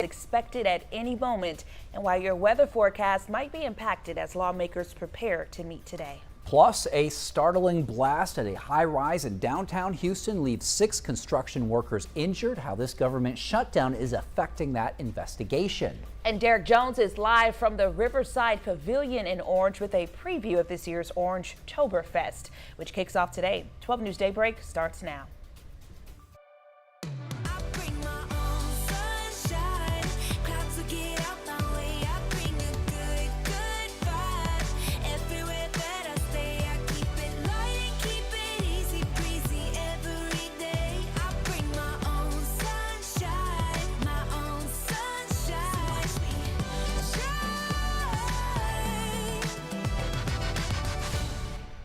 expected at any moment, and why your weather forecast might be impacted as lawmakers prepare to meet today. Plus, a startling blast at a high-rise in downtown Houston leaves 6 construction workers injured. How this government shutdown is affecting that investigation. And Derek Jones is live from the Riverside Pavilion in Orange with a preview of this year's Orange-toberfest, which kicks off today. 12 News Daybreak starts now.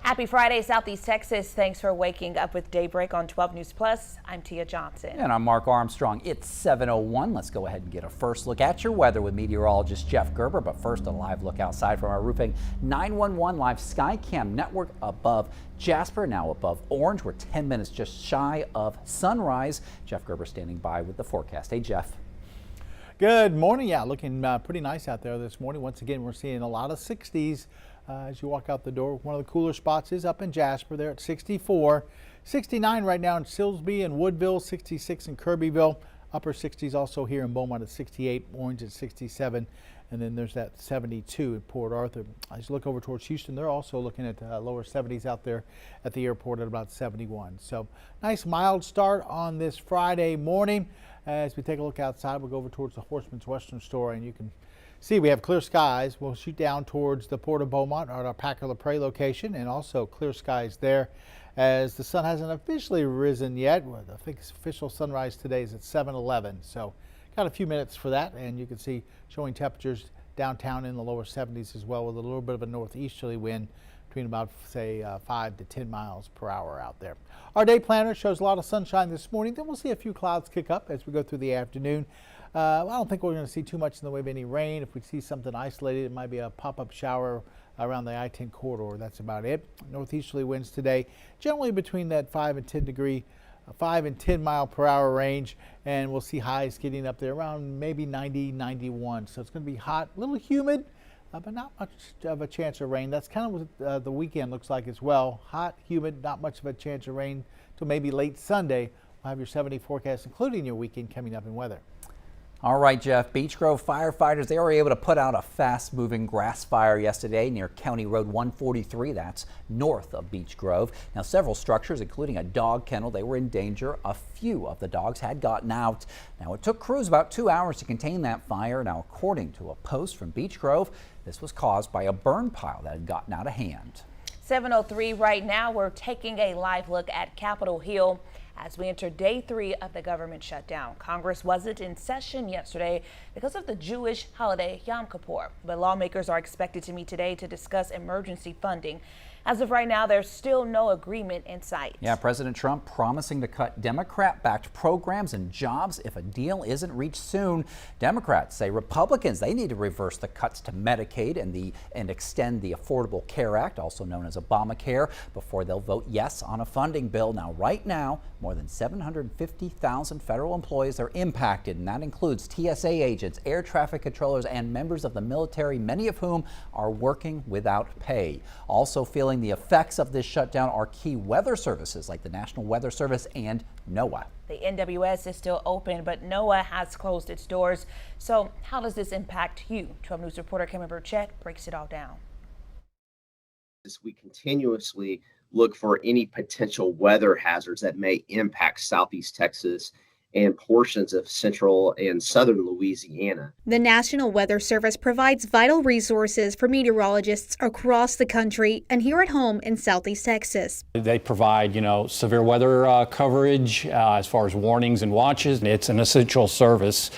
Happy Friday, Southeast Texas. Thanks for waking up with Daybreak on 12 News Plus. I'm Tia Johnson. And I'm Mark Armstrong. It's 7:01. Let's go ahead and get a first look at your weather with meteorologist Jeff Gerber. But first, a live look outside from our Roofing 911 live Skycam network above Jasper, now above Orange. We're 10 minutes just shy of sunrise. Jeff Gerber standing by with the forecast. Hey, Jeff. Good morning. Yeah, looking pretty nice out there this morning. Once again, we're seeing a lot of 60s. As you walk out the door. One of the cooler spots is up in Jasper there at 64. 69 right now in Silsbee and Woodville, 66 in Kirbyville. Upper 60s also here in Beaumont at 68, Orange at 67, and then there's that 72 at Port Arthur. As you look over towards Houston, they're also looking at lower 70s out there at the airport at about 71. So nice mild start on this Friday morning. As we take a look outside, we'll go over towards the Horseman's Western Store, and you can see we have clear skies. We'll shoot down towards the Port of Beaumont at our Packer La Prairie location, and also clear skies there as the sun hasn't officially risen yet. I think official sunrise today is at 7:11, so got a few minutes for that, and you can see showing temperatures downtown in the lower 70s as well, with a little bit of a northeasterly wind between about, say, 5 to 10 miles per hour out there. Our day planner shows a lot of sunshine this morning. Then we'll see a few clouds kick up as we go through the afternoon. I don't think we're going to see too much in the way of any rain. If we see something isolated, it might be a pop-up shower around the I-10 corridor. That's about it. Northeasterly winds today, generally between that 5 and 10 mile per hour range, and we'll see highs getting up there around maybe 90, 91. So it's going to be hot, a little humid, but not much of a chance of rain. That's kind of what the weekend looks like as well. Hot, humid, not much of a chance of rain till maybe late Sunday. We'll have your 70 forecast, including your weekend coming up in weather. All right, Jeff. Beech Grove firefighters, they were able to put out a fast-moving grass fire yesterday near County Road 143. That's north of Beech Grove. Now, several structures, including a dog kennel, they were in danger. A few of the dogs had gotten out. Now, it took crews about 2 hours to contain that fire. Now, according to a post from Beech Grove, this was caused by a burn pile that had gotten out of hand. 7:03 right now. We're taking a live look at Capitol Hill as we enter day 3 of the government shutdown. Congress wasn't in session yesterday because of the Jewish holiday Yom Kippur, but lawmakers are expected to meet today to discuss emergency funding. As of right now, there's still no agreement in sight. Yeah, President Trump promising to cut Democrat-backed programs and jobs if a deal isn't reached soon. Democrats say Republicans, they need to reverse the cuts to Medicaid and extend the Affordable Care Act, also known as Obamacare, before they'll vote yes on a funding bill. Now, right now, more than 750,000 federal employees are impacted, and that includes TSA agents, air traffic controllers, and members of the military, many of whom are working without pay. Also feeling the effects of this shutdown are key weather services like the National Weather Service and NOAA. The NWS is still open, but NOAA has closed its doors. So how does this impact you? 12 News reporter Cameron Burchett breaks it all down. We continuously look for any potential weather hazards that may impact Southeast Texas and portions of central and southern Louisiana. The National Weather Service provides vital resources for meteorologists across the country and here at home in Southeast Texas. They provide, severe weather coverage as far as warnings and watches. It's an essential service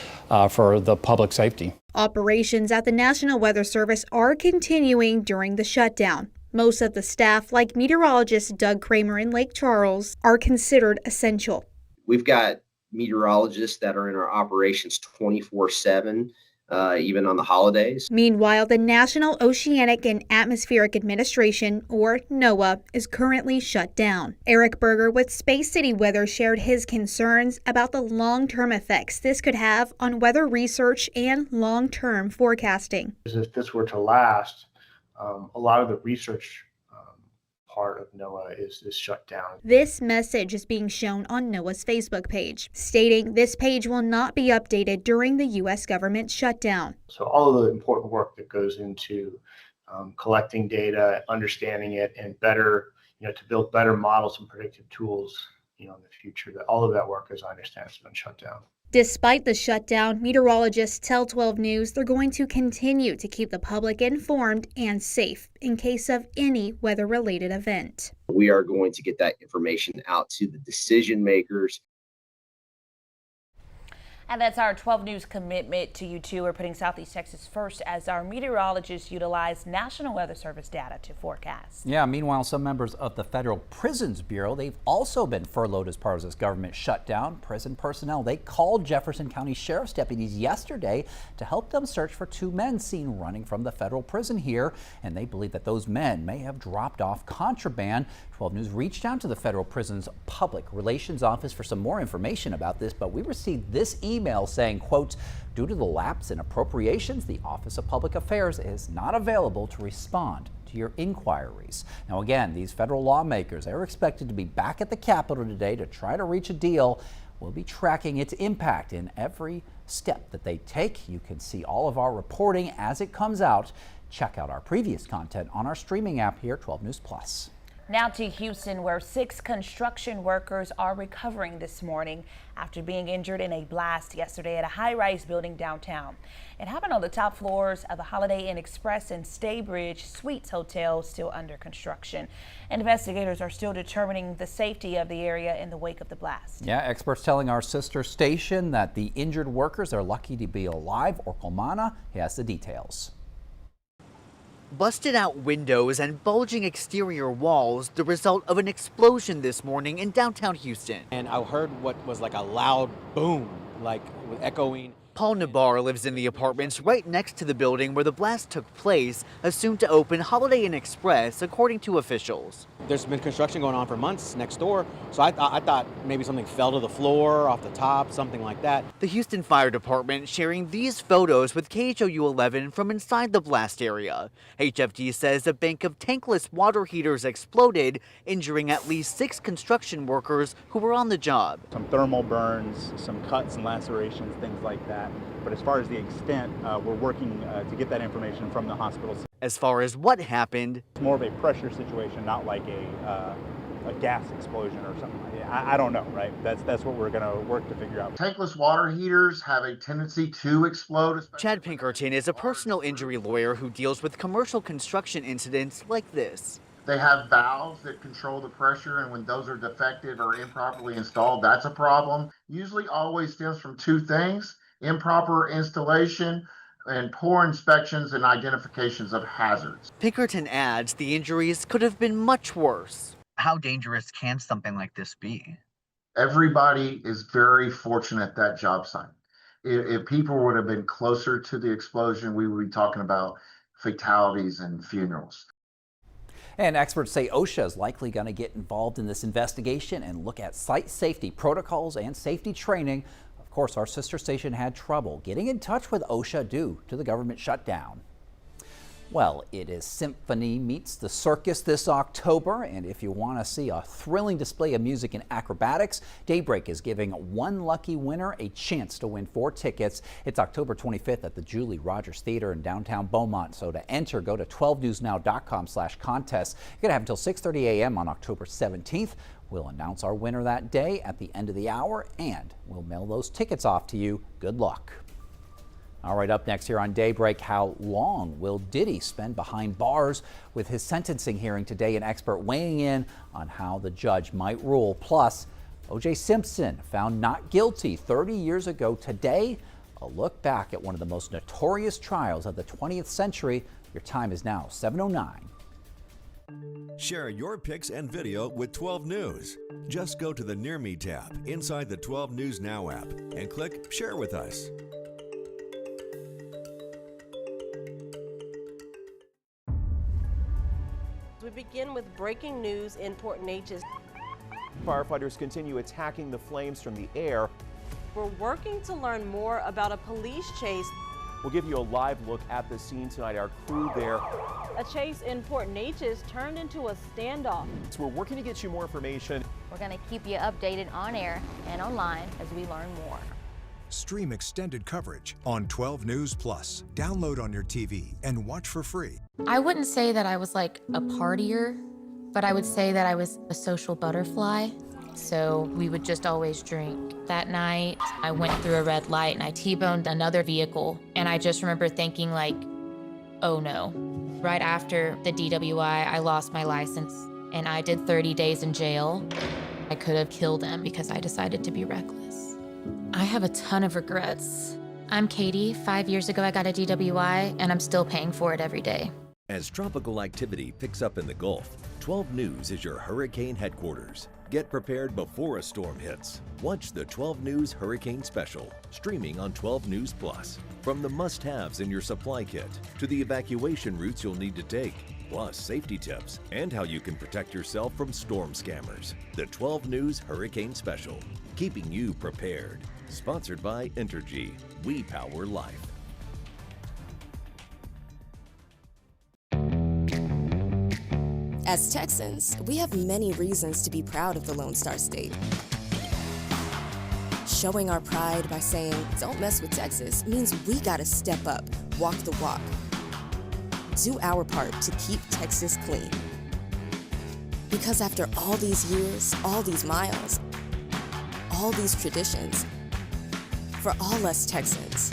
for the public safety. Operations at the National Weather Service are continuing during the shutdown. Most of the staff, like meteorologist Doug Kramer in Lake Charles, are considered essential. We've got meteorologists that are in our operations 24/7. even on the holidays. Meanwhile, the National Oceanic and Atmospheric Administration, or NOAA, is currently shut down. Eric Berger with Space City Weather shared his concerns about the long-term effects this could have on weather research and long-term forecasting. If this were to last, a lot of the research part of NOAA is shut down. This message is being shown on NOAA's Facebook page, stating this page will not be updated during the U.S. government shutdown. So all of the important work that goes into collecting data, understanding it, and better, to build better models and predictive tools, in the future, that all of that work, as I understand, has been shut down. Despite the shutdown, meteorologists tell 12 News they're going to continue to keep the public informed and safe in case of any weather-related event. We are going to get that information out to the decision makers. And that's our 12 News commitment to you two. We're putting Southeast Texas first as our meteorologists utilize National Weather Service data to forecast. Yeah, meanwhile, some members of the Federal Prisons Bureau, they've also been furloughed as part of this government shutdown. Prison personnel, they called Jefferson County Sheriff's deputies yesterday to help them search for two men seen running from the federal prison here. And they believe that those men may have dropped off contraband. 12 News reached out to the Federal Prison's Public Relations Office for some more information about this, but we received this email saying, quote, due to the lapse in appropriations, the Office of Public Affairs is not available to respond to your inquiries. Now again, these federal lawmakers are expected to be back at the Capitol today to try to reach a deal. We'll be tracking its impact in every step that they take. You can see all of our reporting as it comes out. Check out our previous content on our streaming app here, 12 News Plus. Now to Houston, where 6 construction workers are recovering this morning after being injured in a blast yesterday at a high-rise building downtown. It happened on the top floors of the Holiday Inn Express and Staybridge Suites Hotel, still under construction. Investigators are still determining the safety of the area in the wake of the blast. Yeah, experts telling our sister station that the injured workers are lucky to be alive. Orkomana, he has the details. Busted out windows and bulging exterior walls, the result of an explosion this morning in downtown Houston. And I heard what was like a loud boom, like with echoing. Paul Nabar lives in the apartments right next to the building where the blast took place, assumed to open Holiday Inn Express, according to officials. There's been construction going on for months next door, so I thought maybe something fell to the floor, off the top, something like that. The Houston Fire Department sharing these photos with KHOU 11 from inside the blast area. HFD says a bank of tankless water heaters exploded, injuring at least 6 construction workers who were on the job. Some thermal burns, some cuts and lacerations, things like that. But as far as the extent, we're working to get that information from the hospital. As far as what happened, it's more of a pressure situation, not like a gas explosion or something like that. I don't know, right? That's what we're going to work to figure out. Tankless water heaters have a tendency to explode. Chad Pinkerton is a personal injury lawyer who deals with commercial construction incidents like this. They have valves that control the pressure, and when those are defective or improperly installed, that's a problem. Usually always stems from 2 things: improper installation and poor inspections and identifications of hazards. Pinkerton adds the injuries could have been much worse. How dangerous can something like this be? Everybody is very fortunate at that job site. If people would have been closer to the explosion, we would be talking about fatalities and funerals. And experts say OSHA is likely going to get involved in this investigation and look at site safety protocols and safety training. Of course, our sister station had trouble getting in touch with OSHA due to the government shutdown. Well, it is Symphony Meets the Circus this October, and if you want to see a thrilling display of music and acrobatics, Daybreak is giving one lucky winner a chance to win 4 tickets. It's October 25th at the Julie Rogers Theater in downtown Beaumont. So to enter, go to 12newsnow.com/contest. You're going to have until 6:30 a.m. on October 17th. We'll announce our winner that day at the end of the hour, and we'll mail those tickets off to you. Good luck. All right, up next here on Daybreak, how long will Diddy spend behind bars with his sentencing hearing today? An expert weighing in on how the judge might rule. Plus, O.J. Simpson found not guilty 30 years ago today. A look back at one of the most notorious trials of the 20th century. Your time is now 7:09. Share your pics and video with 12 News. Just go to the Near Me tab inside the 12 News Now app and click Share with Us. We begin with breaking news in Port Neches. Firefighters continue attacking the flames from the air. We're working to learn more about a police chase. We'll give you a live look at the scene tonight. Our crew there. A chase in Port Neches turned into a standoff. So we're working to get you more information. We're going to keep you updated on air and online as we learn more. Stream extended coverage on 12 News Plus. Download on your TV and watch for free. I wouldn't say that I was like a partier, but I would say that I was a social butterfly. So we would just always drink. That night, I went through a red light and I T-boned another vehicle. And I just remember thinking like, oh no. Right after the DWI, I lost my license and I did 30 days in jail. I could have killed him because I decided to be reckless. I have a ton of regrets. I'm Katie. 5 years ago, I got a DWI and I'm still paying for it every day. As tropical activity picks up in the Gulf, 12 News is your hurricane headquarters. Get prepared before a storm hits. Watch the 12 News Hurricane Special, streaming on 12 News Plus. From the must-haves in your supply kit to the evacuation routes you'll need to take, plus safety tips and how you can protect yourself from storm scammers. The 12 News Hurricane Special, keeping you prepared. Sponsored by Entergy. We power life. As Texans, we have many reasons to be proud of the Lone Star State. Showing our pride by saying, "Don't mess with Texas," means we gotta step up, walk the walk. Do our part to keep Texas clean. Because after all these years, all these miles, all these traditions, for all us Texans,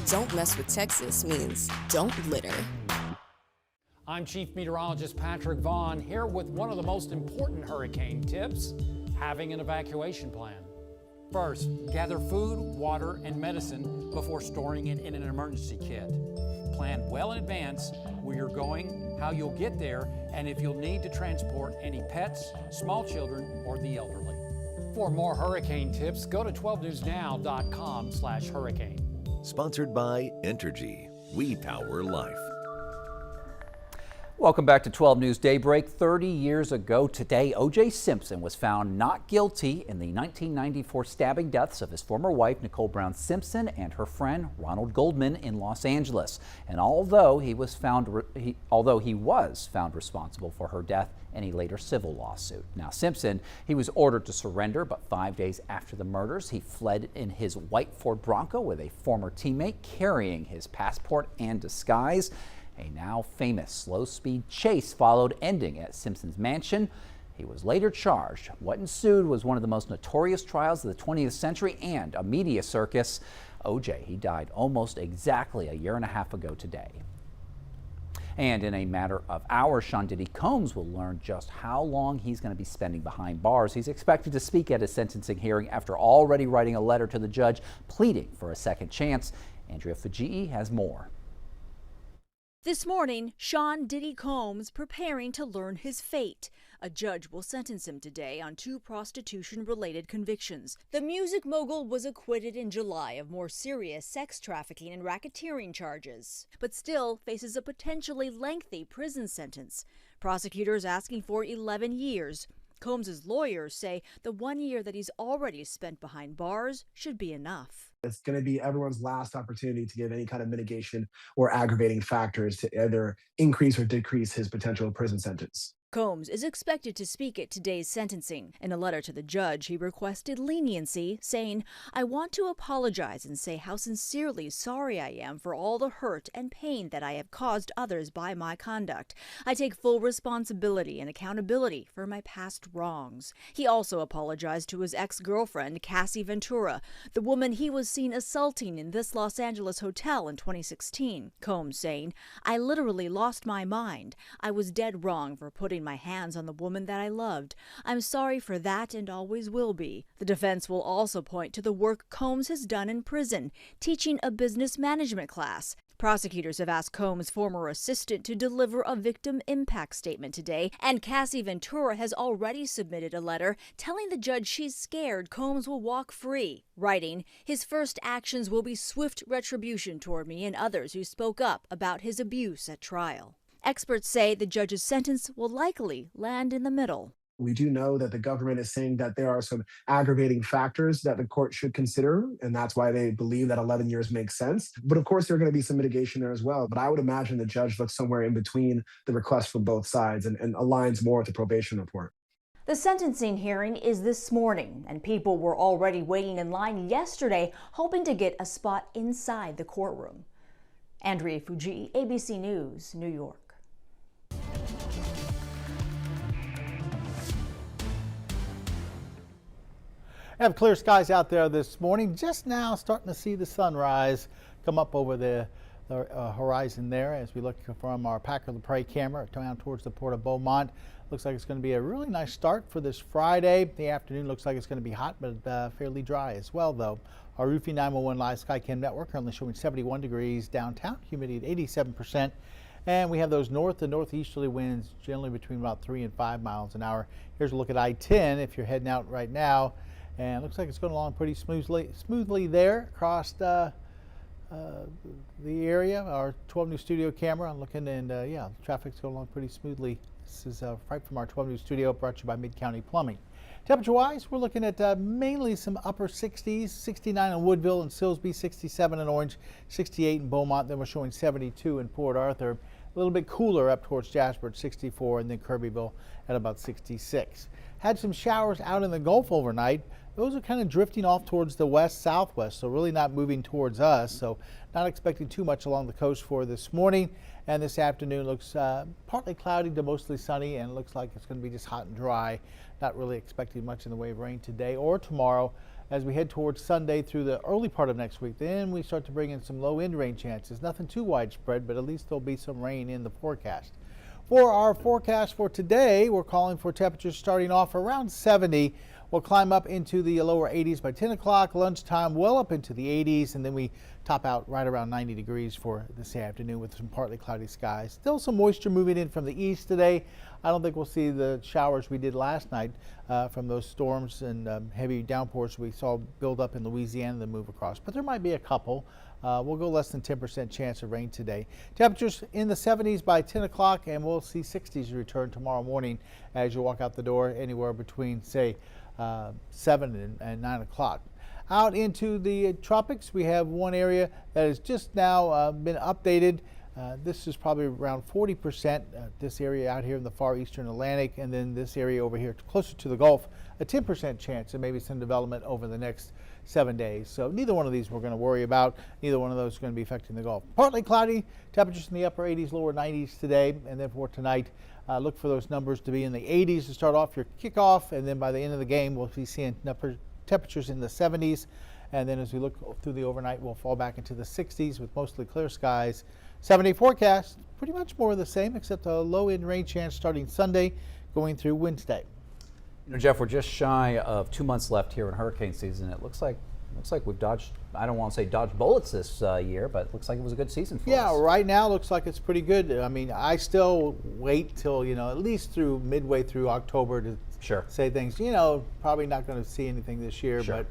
"Don't mess with Texas" means don't litter. I'm Chief Meteorologist Patrick Vaughn, here with one of the most important hurricane tips, having an evacuation plan. First, gather food, water, and medicine before storing it in an emergency kit. Plan well in advance where you're going, how you'll get there, and if you'll need to transport any pets, small children, or the elderly. For more hurricane tips, go to 12newsnow.com/hurricane. Sponsored by Entergy. We power life. Welcome back to 12 News Daybreak. 30 years ago today, O.J. Simpson was found not guilty in the 1994 stabbing deaths of his former wife, Nicole Brown Simpson, and her friend, Ronald Goldman, in Los Angeles. And although he was found responsible for her death in a later civil lawsuit. Now, Simpson, he was ordered to surrender, but 5 days after the murders, he fled in his white Ford Bronco with a former teammate, carrying his passport and disguise. A now famous slow-speed chase followed, ending at Simpson's mansion. He was later charged. What ensued was one of the most notorious trials of the 20th century and a media circus. O.J., he died almost exactly a year and a half ago today. And in a matter of hours, Sean Diddy Combs will learn just how long he's going to be spending behind bars. He's expected to speak at his sentencing hearing after already writing a letter to the judge pleading for a second chance. Andrea Fujii has more. This morning, Sean Diddy Combs preparing to learn his fate. A judge will sentence him today on 2 prostitution-related convictions. The music mogul was acquitted in July of more serious sex trafficking and racketeering charges, but still faces a potentially lengthy prison sentence. Prosecutors asking for 11 years. Combs' lawyers say the 1 year that he's already spent behind bars should be enough. It's going to be everyone's last opportunity to give any kind of mitigation or aggravating factors to either increase or decrease his potential prison sentence. Combs is expected to speak at today's sentencing. In a letter to the judge, he requested leniency, saying, "I want to apologize and say how sincerely sorry I am for all the hurt and pain that I have caused others by my conduct. I take full responsibility and accountability for my past wrongs." He also apologized to his ex-girlfriend, Cassie Ventura, the woman he was seen assaulting in this Los Angeles hotel in 2016. Combs saying, "I literally lost my mind. I was dead wrong for putting my hands on the woman that I loved. I'm sorry for that and always will be." The defense will also point to the work Combs has done in prison, teaching a business management class. Prosecutors have asked Combs' former assistant to deliver a victim impact statement today, and Cassie Ventura has already submitted a letter telling the judge she's scared Combs will walk free, writing, "His first actions will be swift retribution toward me and others who spoke up about his abuse at trial." Experts say the judge's sentence will likely land in the middle. We do know that the government is saying that there are some aggravating factors that the court should consider, and that's why they believe that 11 years makes sense. But of course, there are going to be some mitigation there as well. But I would imagine the judge looks somewhere in between the requests from both sides and aligns more with the probation report. The sentencing hearing is this morning, and people were already waiting in line yesterday, hoping to get a spot inside the courtroom. Andrea Fuji, ABC News, New York. Have clear skies out there this morning. Just now starting to see the sunrise come up over the horizon there as we look from our Packer the Prey camera down towards the Port of Beaumont. Looks like it's going to be a really nice start for this Friday. The afternoon looks like it's going to be hot, but fairly dry as well, though. Our Roofing 911 Live Skycam network currently showing 71 degrees downtown, humidity at 87%. And we have those north and northeasterly winds generally between about 3 and 5 miles an hour. Here's a look at I-10 if you're heading out right now. And it looks like it's going along pretty smoothly there across the area. Our 12 News studio camera, I'm looking, and yeah, traffic's going along pretty smoothly. This is right from our 12 News studio, brought to you by Mid-County Plumbing. Temperature-wise, we're looking at mainly some upper 60s, 69 in Woodville and Silsbee, 67 in Orange, 68 in Beaumont. Then we're showing 72 in Port Arthur. A little bit cooler up towards Jasper at 64, and then Kirbyville at about 66. Had some showers out in the Gulf overnight. Those are kind of drifting off towards the west-southwest, so really not moving towards us. So not expecting too much along the coast for this morning. And this afternoon looks partly cloudy to mostly sunny, and it looks like it's going to be just hot and dry. Not really expecting much in the way of rain today or tomorrow. As we head towards Sunday through the early part of next week, then we start to bring in some low-end rain chances. Nothing too widespread, but at least there'll be some rain in the forecast. For our forecast for today, we're calling for temperatures starting off around 70. We'll climb up into the lower 80s by 10 o'clock, lunchtime well up into the 80s, and then we top out right around 90 degrees for this afternoon with some partly cloudy skies. Still some moisture moving in from the east today. I don't think we'll see the showers we did last night from those storms and heavy downpours we saw build up in Louisiana and then move across, but there might be a couple. We'll go less than 10% chance of rain today. Temperatures in the 70s by 10 o'clock, and we'll see 60s return tomorrow morning as you walk out the door, anywhere between, say, 7 and 9 o'clock. Out into the tropics, we have one area that has just now been updated. This is probably around 40%, this area out here in the far eastern Atlantic, and then this area over here closer to the Gulf, a 10% chance of maybe some development over the next 7 days. So neither one of these we're going to worry about. Neither one of those is going to be affecting the Gulf. Partly cloudy, temperatures in the upper 80s, lower 90s today, and then for tonight, look for those numbers to be in the 80s to start off your kickoff, and then by the end of the game, we'll be seeing temperatures in the 70s, and then as we look through the overnight, we'll fall back into the 60s with mostly clear skies. 7-day forecast, pretty much more of the same, except a low-end rain chance starting Sunday, going through Wednesday. You know, Jeff, we're just shy of 2 months left here in hurricane season. It looks like we've dodged, I don't want to say dodged bullets this year, but it looks like it was a good season for us. Yeah, right now looks like it's pretty good. I mean, I still wait till, at least through midway through October to say things. Probably not going to see anything this year, but,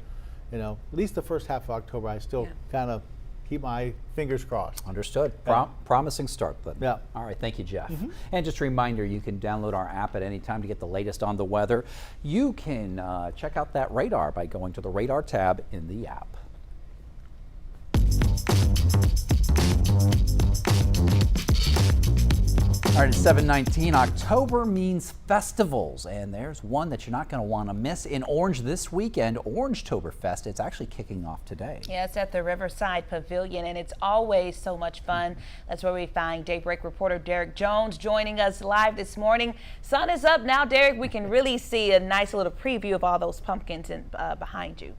at least the first half of October, I still kind of keep my fingers crossed. Understood. Promising start. But yeah. All right. Thank you, Jeff. And just a reminder, you can download our app at any time to get the latest on the weather. You can check out that radar by going to the radar tab in the app. All right, it's 7:19. October means festivals, and there's one that you're not going to want to miss in Orange this weekend, Orangetoberfest. It's actually kicking off today. Yeah, it's at the Riverside Pavilion, and it's always so much fun. That's where we find Daybreak reporter Derek Jones joining us live this morning. Sun is up now, Derek. We can really see a nice little preview of all those pumpkins behind you.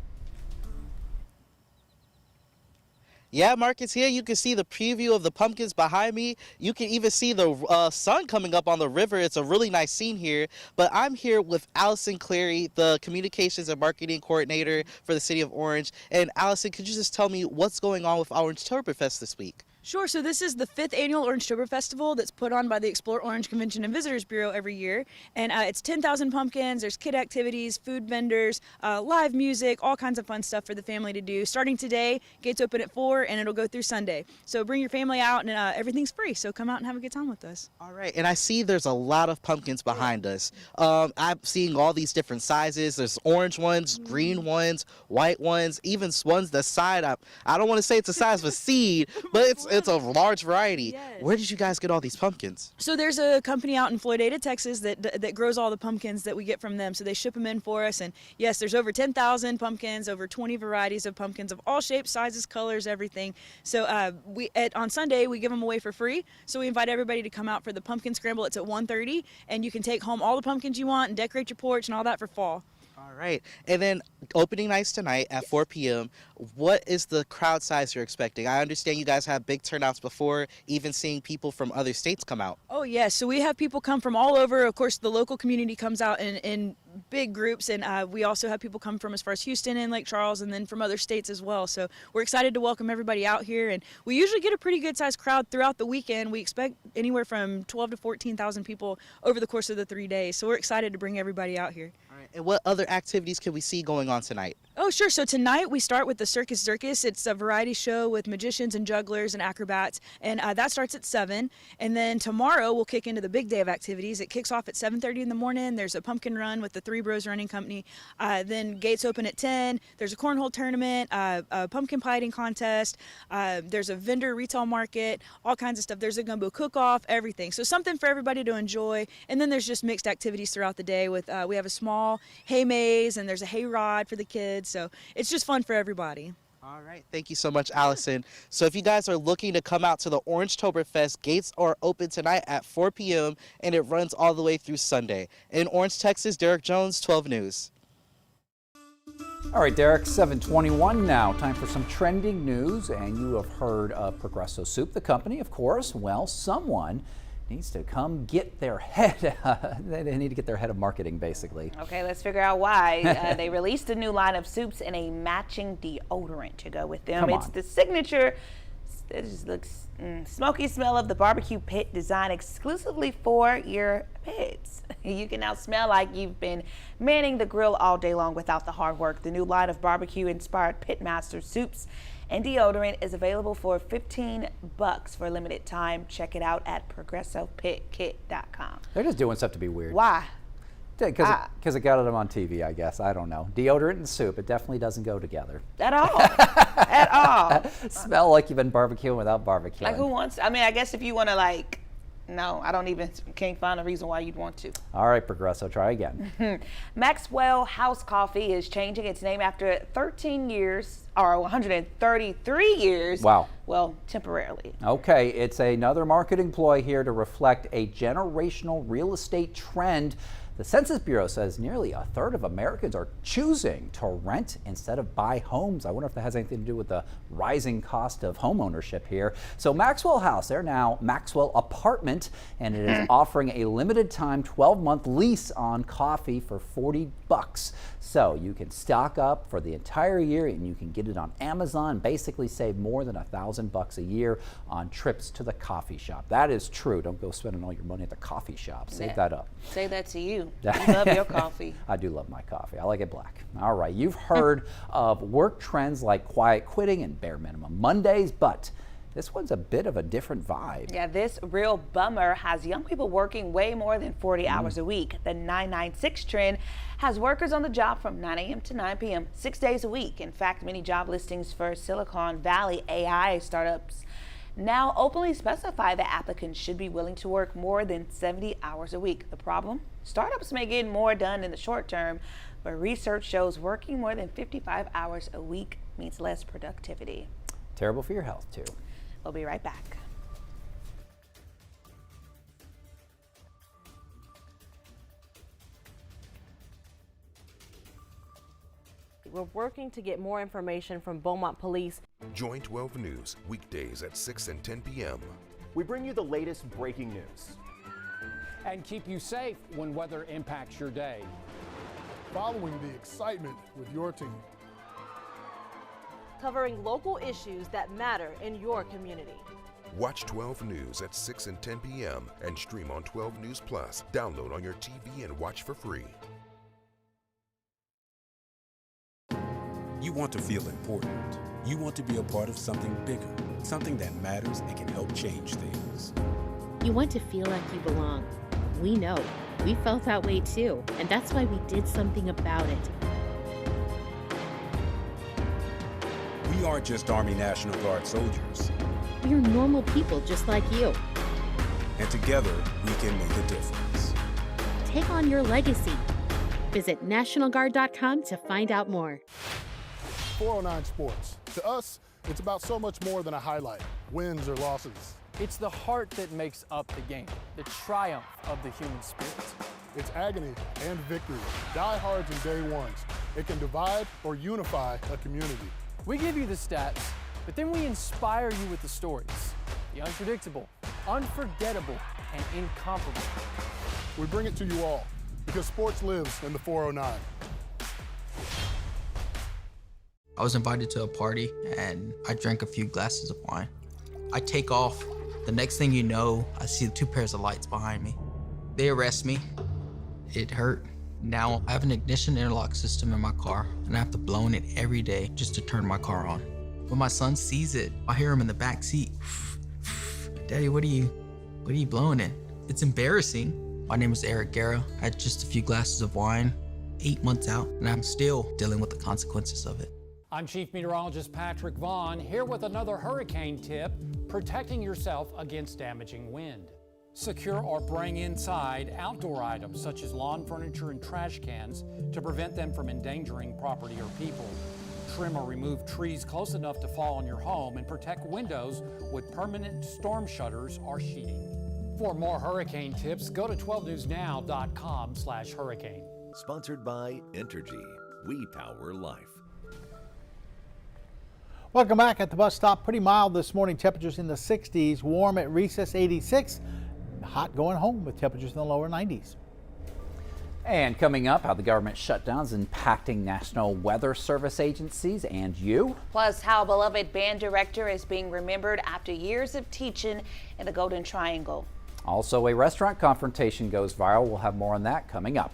Yeah, Marcus, here you can see the preview of the pumpkins behind me. You can even see the sun coming up on the river. It's a really nice scene here. But I'm here with Allison Cleary, the Communications and Marketing Coordinator for the City of Orange. And Allison, could you just tell me what's going on with Orangetoberfest this week? Sure. So this is the 5th annual Orangetober Festival that's put on by the Explore Orange Convention and Visitors Bureau every year. And it's 10,000 pumpkins. There's kid activities, food vendors, live music, all kinds of fun stuff for the family to do. Starting today, gates open at 4 and it'll go through Sunday. So bring your family out and everything's free. So come out and have a good time with us. All right. And I see there's a lot of pumpkins behind us. I'm seeing all these different sizes. There's orange ones, green ones, white ones, even ones the side up. I don't want to say it's the size of a seed, but it's a large variety. Yes. Where did you guys get all these pumpkins? So there's a company out in Floydada, Texas that grows all the pumpkins that we get from them. So they ship them in for us. And yes, there's over 10,000 pumpkins, over 20 varieties of pumpkins of all shapes, sizes, colors, everything. So on Sunday, we give them away for free. So we invite everybody to come out for the pumpkin scramble. It's at 1:30, and you can take home all the pumpkins you want and decorate your porch and all that for fall. All right. And then opening nights tonight at 4 p.m., what is the crowd size you're expecting? I understand you guys have big turnouts before, even seeing people from other states come out. Oh, yes. So we have people come from all over. Of course, the local community comes out in big groups, and we also have people come from as far as Houston and Lake Charles, and then from other states as well. So we're excited to welcome everybody out here, and we usually get a pretty good-sized crowd throughout the weekend. We expect anywhere from 12 to 14,000 people over the course of the 3 days. So we're excited to bring everybody out here. All right. And what other activities can we see going on tonight? Oh, sure. So tonight we start with the Circus. It's a variety show with magicians and jugglers and acrobats, and that starts at 7. And then tomorrow we'll kick into the big day of activities. It kicks off at 7:30 in the morning. There's a pumpkin run with the Three Bros Running Company. Then gates open at 10. There's a cornhole tournament, a pumpkin pie eating contest. There's a vendor retail market, all kinds of stuff. There's a gumbo cook-off, everything. So something for everybody to enjoy. And then there's just mixed activities throughout the day. With we have a small hay maze, and there's a hay rod for the kids. So it's just fun for everybody. All right. Thank you so much, Allison. So if you guys are looking to come out to the Orangetoberfest, gates are open tonight at 4 p.m. and it runs all the way through Sunday. In Orange, Texas, Derek Jones, 12 News. All right, Derek, 7:21 now. Time for some trending news. And you have heard of Progresso Soup, the company, of course. Well, someone needs to come get their head. They need to get their head of marketing, basically. Okay, let's figure out why. They released a new line of soups and a matching deodorant to go with them. It's the signature, it just looks smoky smell of the barbecue pit designed exclusively for your pits. You can now smell like you've been manning the grill all day long without the hard work. The new line of barbecue-inspired Pitmaster soups and deodorant is available for $15 for a limited time. Check it out at ProgressoPitKit.com. They're just doing stuff to be weird. Why? Because it got them on TV, I guess. I don't know. Deodorant and soup, it definitely doesn't go together. At all. At all. Smell like you've been barbecuing without barbecuing. Like who wants, I mean, I guess if you want to no, I don't even, can't find a reason why you'd want to. All right, Progresso, try again. Maxwell House Coffee is changing its name after 13 years, or 133 years. Wow. Well, temporarily. Okay, it's another marketing ploy here to reflect a generational real estate trend. The Census Bureau says nearly a third of Americans are choosing to rent instead of buy homes. I wonder if that has anything to do with the rising cost of home ownership here. So Maxwell House, they're now Maxwell Apartment, and it is offering a limited time 12-month lease on coffee for $40. So you can stock up for the entire year and you can get it on Amazon, basically save more than $1,000 a year on trips to the coffee shop. That is true. Don't go spending all your money at the coffee shop. Save that up. Say that to you. You love your coffee. I do love my coffee. I like it black. All right, you've heard of work trends like quiet quitting and bare minimum Mondays, but this one's a bit of a different vibe. Yeah, this real bummer has young people working way more than 40 hours a week. The 996 trend has workers on the job from 9 a.m. to 9 p.m., 6 days a week. In fact, many job listings for Silicon Valley AI startups now openly specify that applicants should be willing to work more than 70 hours a week. The problem? Startups may get more done in the short term, but research shows working more than 55 hours a week means less productivity. Terrible for your health, too. We'll be right back. We're working to get more information from Beaumont Police. Join 12 News weekdays at 6 and 10 p.m. We bring you the latest breaking news and keep you safe when weather impacts your day. Following the excitement with your team. covering local issues that matter in your community. Watch 12 News at 6 and 10 p.m. and stream on 12 News Plus. Download on your TV and watch for free. You want to feel important. You want to be a part of something bigger, something that matters and can help change things. You want to feel like you belong. We know. We felt that way too, and that's why we did something about it. We aren't just Army National Guard soldiers. We are normal people just like you. And together, we can make a difference. Take on your legacy. Visit NationalGuard.com to find out more. 409 Sports. To us, it's about so much more than a highlight, wins or losses. It's the heart that makes up the game, the triumph of the human spirit. It's agony and victory, diehards and day ones. It can divide or unify a community. We give you the stats, but then we inspire you with the stories. The unpredictable, unforgettable, and incomparable. We bring it to you all because sports lives in the 409. I was invited to a party and I drank a few glasses of wine. I take off. The next thing you know, I see 2 pairs of lights behind me. They arrest me. It hurt. Now I have an ignition interlock system in my car and I have to blow in it every day just to turn my car on. When my son sees it, I hear him in the back seat. Daddy, what are you blowing in? It's embarrassing. My name is Eric Guerra. I had just a few glasses of wine, 8 months out, and I'm still dealing with the consequences of it. I'm Chief Meteorologist Patrick Vaughn, here with another hurricane tip, protecting yourself against damaging wind. Secure or bring inside outdoor items such as lawn furniture and trash cans to prevent them from endangering property or people. Trim or remove trees close enough to fall on your home and protect windows with permanent storm shutters or sheeting. For more hurricane tips, go to 12newsnow.com/hurricane. Sponsored by Entergy. We power life. Welcome back at the bus stop. Pretty mild this morning. Temperatures in the 60s, warm at recess 86. Hot going home with temperatures in the lower 90s. And coming up, how the government shutdown is impacting National Weather Service agencies and you. Plus, how a beloved band director is being remembered after years of teaching in the Golden Triangle. Also, a restaurant confrontation goes viral. We'll have more on that coming up.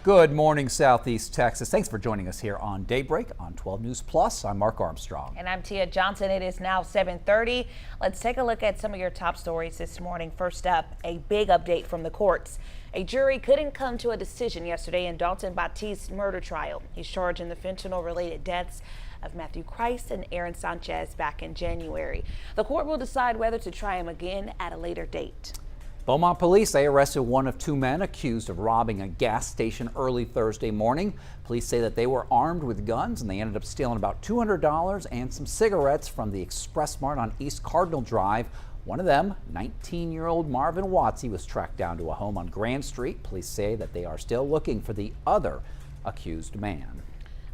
Good morning, Southeast Texas. Thanks for joining us here on Daybreak on 12 News Plus. I'm Mark Armstrong. And I'm Tia Johnson. It is now 7:30. Let's take a look at some of your top stories this morning. First up, a big update from the courts. A jury couldn't come to a decision yesterday in Dalton Batiste's murder trial. He's charged in the fentanyl-related deaths of Matthew Christ and Aaron Sanchez back in January. The court will decide whether to try him again at a later date. Beaumont police, they arrested one of two men accused of robbing a gas station early Thursday morning. Police say that they were armed with guns and they ended up stealing about $200 and some cigarettes from the Express Mart on East Cardinal Drive. One of them, 19-year-old Marvin Watts, he was tracked down to a home on Grand Street. Police say that they are still looking for the other accused man.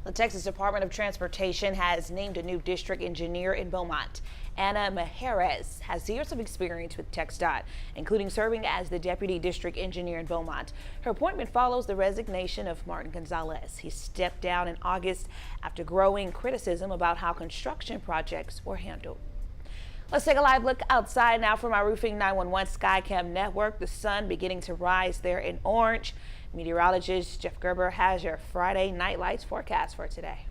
The Texas Department of Transportation has named a new district engineer in Beaumont. Anna Mejerez has years of experience with TxDOT, including serving as the deputy district engineer in Beaumont. Her appointment follows the resignation of Martin Gonzalez. He stepped down in August after growing criticism about how construction projects were handled. Let's take a live look outside now from our Roofing 911 Skycam network. The sun beginning to rise there in Orange. Meteorologist Jeff Gerber has your Friday night lights forecast for today.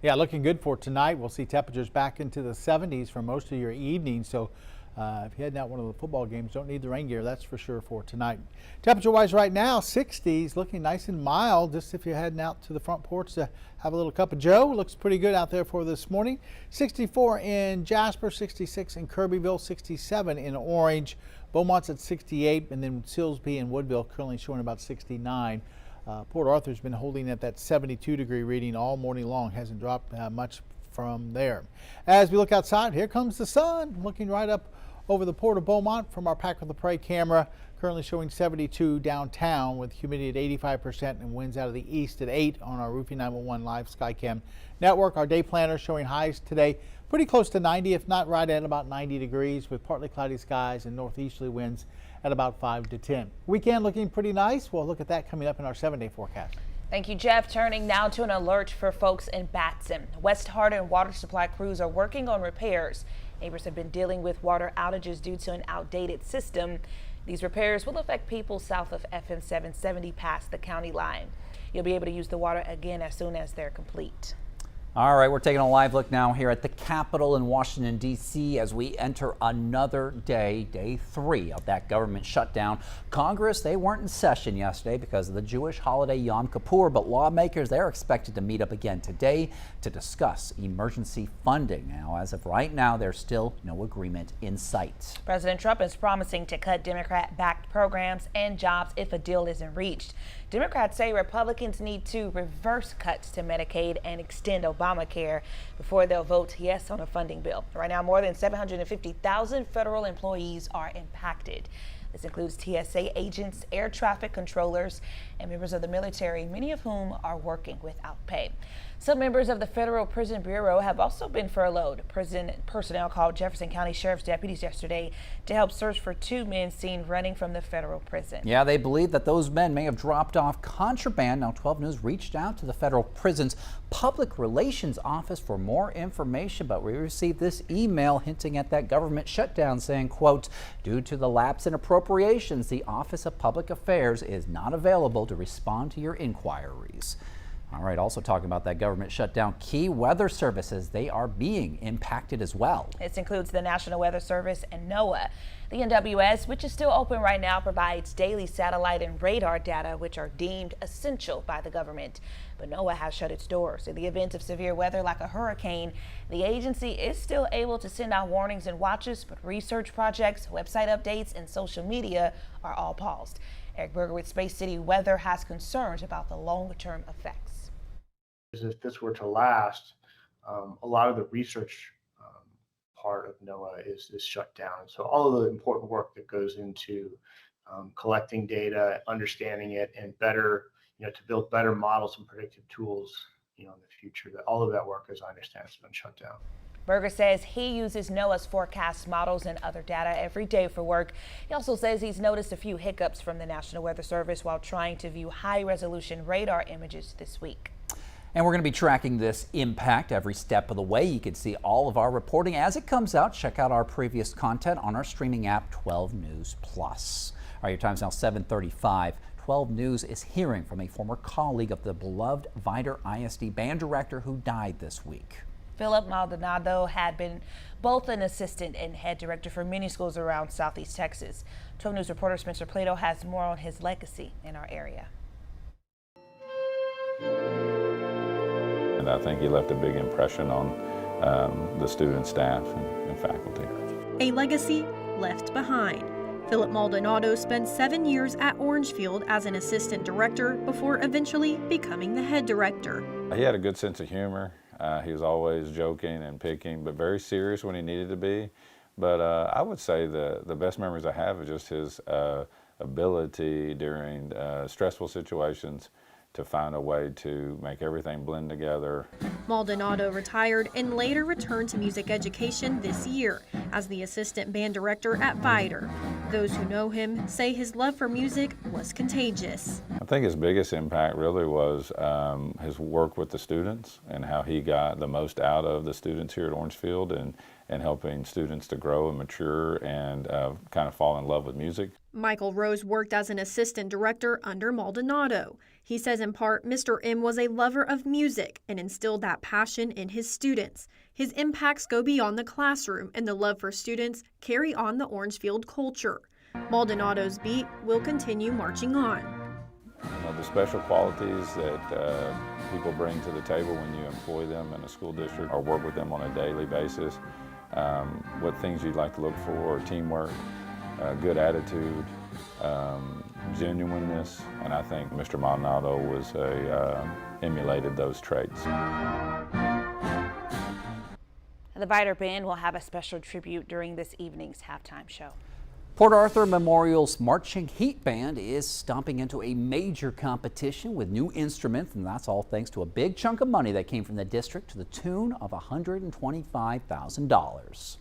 Yeah, looking good for tonight. We'll see temperatures back into the 70s for most of your evening. So if you're heading out one of the football games, don't need the rain gear, that's for sure for tonight. Temperature-wise right now, 60s, looking nice and mild. Just if you're heading out to the front porch to have a little cup of joe, looks pretty good out there for this morning. 64 in Jasper, 66 in Kirbyville, 67 in Orange. Beaumont's at 68, and then Silsbee and Woodville currently showing about 69. Port Arthur's been holding at that 72-degree reading all morning long. Hasn't dropped much from there. As we look outside, here comes the sun, looking right up over the Port of Beaumont from our Pack of the Prey camera. Currently showing 72 downtown with humidity at 85% and winds out of the east at 8 on our Roofing 911 live Skycam network. Our day planner showing highs today pretty close to 90, if not right at about 90 degrees with partly cloudy skies and northeasterly winds at about 5 to 10. Weekend looking pretty nice. We'll look at that coming up in our 7-day forecast. Thank you, Jeff. Turning now to an alert for folks in Batson. West Hardin water supply crews are working on repairs. Neighbors have been dealing with water outages due to an outdated system. These repairs will affect people south of FM 770 past the county line. You'll be able to use the water again as soon as they're complete. All right, we're taking a live look now here at the Capitol in Washington, D.C. as we enter another day, day 3 of that government shutdown. Congress, they weren't in session yesterday because of the Jewish holiday Yom Kippur, but lawmakers, they're expected to meet up again today to discuss emergency funding. Now, as of right now, there's still no agreement in sight. President Trump is promising to cut Democrat-backed programs and jobs if a deal isn't reached. Democrats say Republicans need to reverse cuts to Medicaid and extend Obamacare before they'll vote yes on a funding bill. Right now, more than 750,000 federal employees are impacted. This includes TSA agents, air traffic controllers, and members of the military, many of whom are working without pay. Some members of the Federal Prison Bureau have also been furloughed. Prison personnel called Jefferson County Sheriff's deputies yesterday to help search for 2 men seen running from the federal prison. Yeah, they believe that those men may have dropped off contraband. Now, 12 News reached out to the federal prison's public relations office for more information, but we received this email hinting at that government shutdown saying, quote, due to the lapse in appropriations, the Office of Public Affairs is not available to respond to your inquiries. All right, also talking about that government shutdown, key weather services, they are being impacted as well. This includes the National Weather Service and NOAA. The NWS, which is still open right now, provides daily satellite and radar data, which are deemed essential by the government. But NOAA has shut its doors. In the event of severe weather like a hurricane, the agency is still able to send out warnings and watches, but research projects, website updates, and social media are all paused. Eric Berger with Space City Weather has concerns about the long-term effects. If this were to last, a lot of the research part of NOAA is shut down. So all of the important work that goes into collecting data, understanding it, and better, to build better models and predictive tools, in the future, that all of that work, as I understand, has been shut down. Berger says he uses NOAA's forecast models and other data every day for work. He also says he's noticed a few hiccups from the National Weather Service while trying to view high-resolution radar images this week. And we're going to be tracking this impact every step of the way. You can see all of our reporting as it comes out. Check out our previous content on our streaming app, 12 News Plus. All right, your time's now 7:35. 12 News is hearing from a former colleague of the beloved Vidor ISD band director who died this week. Philip Maldonado had been both an assistant and head director for many schools around Southeast Texas. 12 News reporter Spencer Plato has more on his legacy in our area. And I think he left a big impression on the student, staff, and faculty. A legacy left behind. Philip Maldonado spent 7 years at Orangefield as an assistant director before eventually becoming the head director. He had a good sense of humor. He was always joking and picking, but very serious when he needed to be. But I would say the best memories I have are just his ability during stressful situations to find a way to make everything blend together. Maldonado retired and later returned to music education this year as the assistant band director at Vidor. Those who know him say his love for music was contagious. I think his biggest impact really was his work with the students and how he got the most out of the students here at Orangefield and helping students to grow and mature and kind of fall in love with music. Michael Rose worked as an assistant director under Maldonado. He says in part, Mr. M was a lover of music and instilled that passion in his students. His impacts go beyond the classroom, and the love for students carry on the Orangefield culture. Maldonado's beat will continue marching on. The special qualities that people bring to the table when you employ them in a school district or work with them on a daily basis, what things you'd like to look for, teamwork, good attitude, genuineness, and I think Mr. Maldonado was emulated those traits. The Vidor Band will have a special tribute during this evening's halftime show. Port Arthur Memorial's Marching Heat Band is stomping into a major competition with new instruments, and that's all thanks to a big chunk of money that came from the district to the tune of $125,000.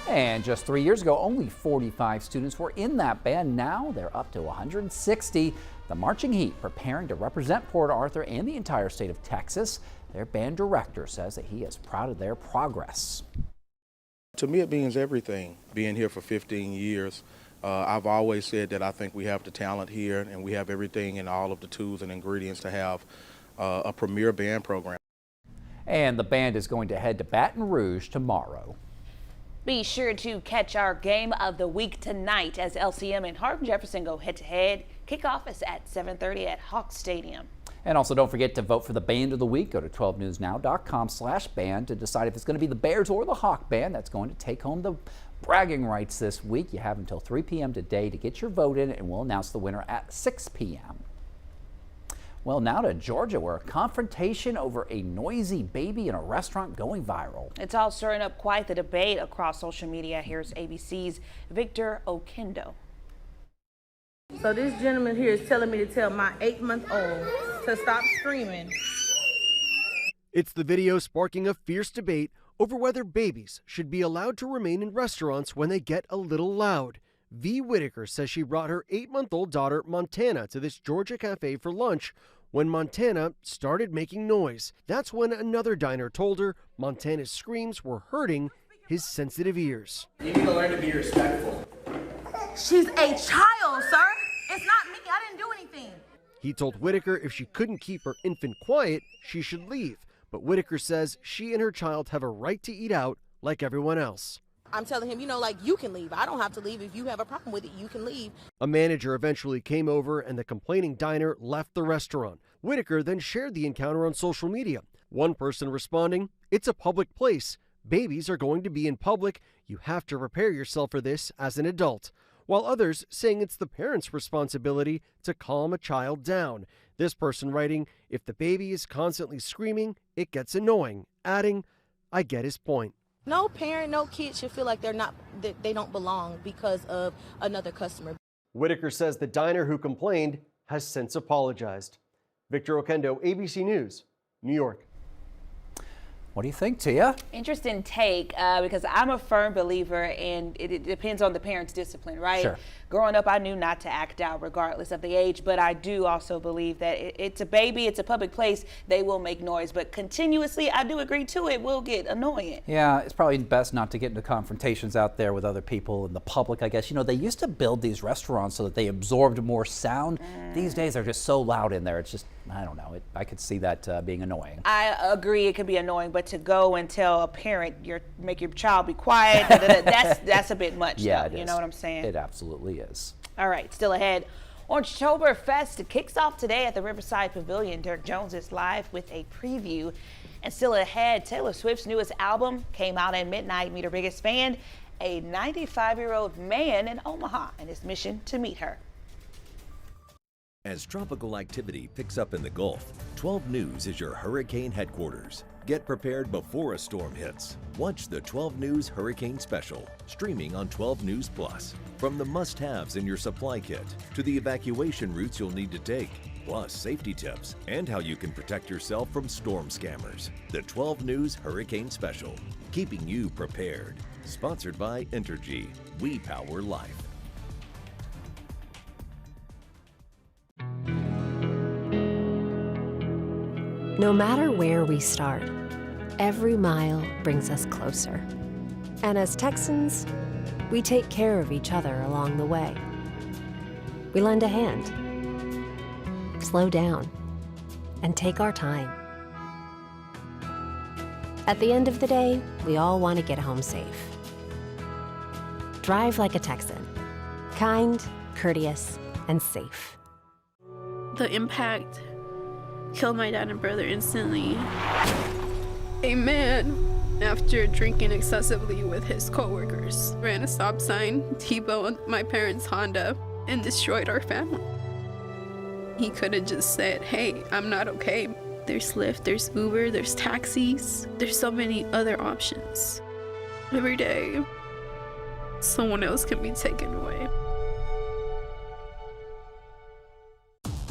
And just 3 years ago, only 45 students were in that band. Now they're up to 160. The Marching Heat preparing to represent Port Arthur and the entire state of Texas. Their band director says that he is proud of their progress. To me, it means everything. Being here for 15 years, I've always said that I think we have the talent here and we have everything and all of the tools and ingredients to have a premier band program. And the band is going to head to Baton Rouge tomorrow. Be sure to catch our game of the week tonight as LCM and Hardin-Jefferson go head-to-head. Kickoff is at 7:30 at Hawk Stadium. And also don't forget to vote for the band of the week. Go to 12newsnow.com/band to decide if it's going to be the Bears or the Hawk band that's going to take home the bragging rights this week. You have until 3 p.m. today to get your vote in, and we'll announce the winner at 6 p.m. Well, now to Georgia, where a confrontation over a noisy baby in a restaurant going viral. It's all stirring up quite the debate across social media. Here's ABC's Victor Oquendo. So this gentleman here is telling me to tell my 8-month-old to stop screaming. It's the video sparking a fierce debate over whether babies should be allowed to remain in restaurants when they get a little loud. V. Whitaker says she brought her 8-month-old daughter, Montana, to this Georgia cafe for lunch when Montana started making noise. That's when another diner told her Montana's screams were hurting his sensitive ears. You need to learn to be respectful. She's a child, sir. It's not me. I didn't do anything. He told Whitaker if she couldn't keep her infant quiet, she should leave. But Whitaker says she and her child have a right to eat out like everyone else. I'm telling him, you can leave. I don't have to leave. If you have a problem with it, you can leave. A manager eventually came over and the complaining diner left the restaurant. Whitaker then shared the encounter on social media. One person responding, "It's a public place. Babies are going to be in public. You have to prepare yourself for this as an adult." While others saying it's the parent's responsibility to calm a child down. This person writing, "If the baby is constantly screaming, it gets annoying," adding, "I get his point." No parent, no kid should feel like they don't belong because of another customer. Whitaker says the diner who complained has since apologized. Victor Oquendo, ABC News, New York. What do you think, Tia? Interesting take, because I'm a firm believer, and it depends on the parent's discipline, right? Sure. growing up, I knew not to act out regardless of the age, but I do also believe that it's a baby, it's a public place, they will make noise, but continuously, I do agree too, it will get annoying. Yeah, it's probably best not to get into confrontations out there with other people in the public, I guess. You know, they used to build these restaurants so that they absorbed more sound. These days they're just so loud in there, it's just, I don't know, I could see that being annoying. I agree it can be annoying, but to go and tell a parent, make your child be quiet, that's a bit much. Yeah, though, it is. You know what I'm saying? It absolutely is. All right, still ahead. Oktoberfest kicks off today at the Riverside Pavilion. Dirk Jones is live with a preview. And still ahead, Taylor Swift's newest album came out at midnight. Meet her biggest fan, a 95-year-old man in Omaha, and his mission to meet her. As tropical activity picks up in the Gulf, 12 News is your hurricane headquarters. Get prepared before a storm hits. Watch the 12 News Hurricane Special, streaming on 12 News Plus. From the must-haves in your supply kit to the evacuation routes you'll need to take, plus safety tips and how you can protect yourself from storm scammers. The 12 News Hurricane Special, keeping you prepared. Sponsored by Entergy. We power life. No matter where we start, every mile brings us closer. And as Texans, we take care of each other along the way. We lend a hand, slow down, and take our time. At the end of the day, we all want to get home safe. Drive like a Texan. Kind, courteous, and safe. The impact killed my dad and brother instantly. A man, after drinking excessively with his coworkers, ran a stop sign, T-boned my parents' Honda, and destroyed our family. He could have just said, hey, I'm not okay. There's Lyft, there's Uber, there's taxis. There's so many other options. Every day, someone else can be taken away.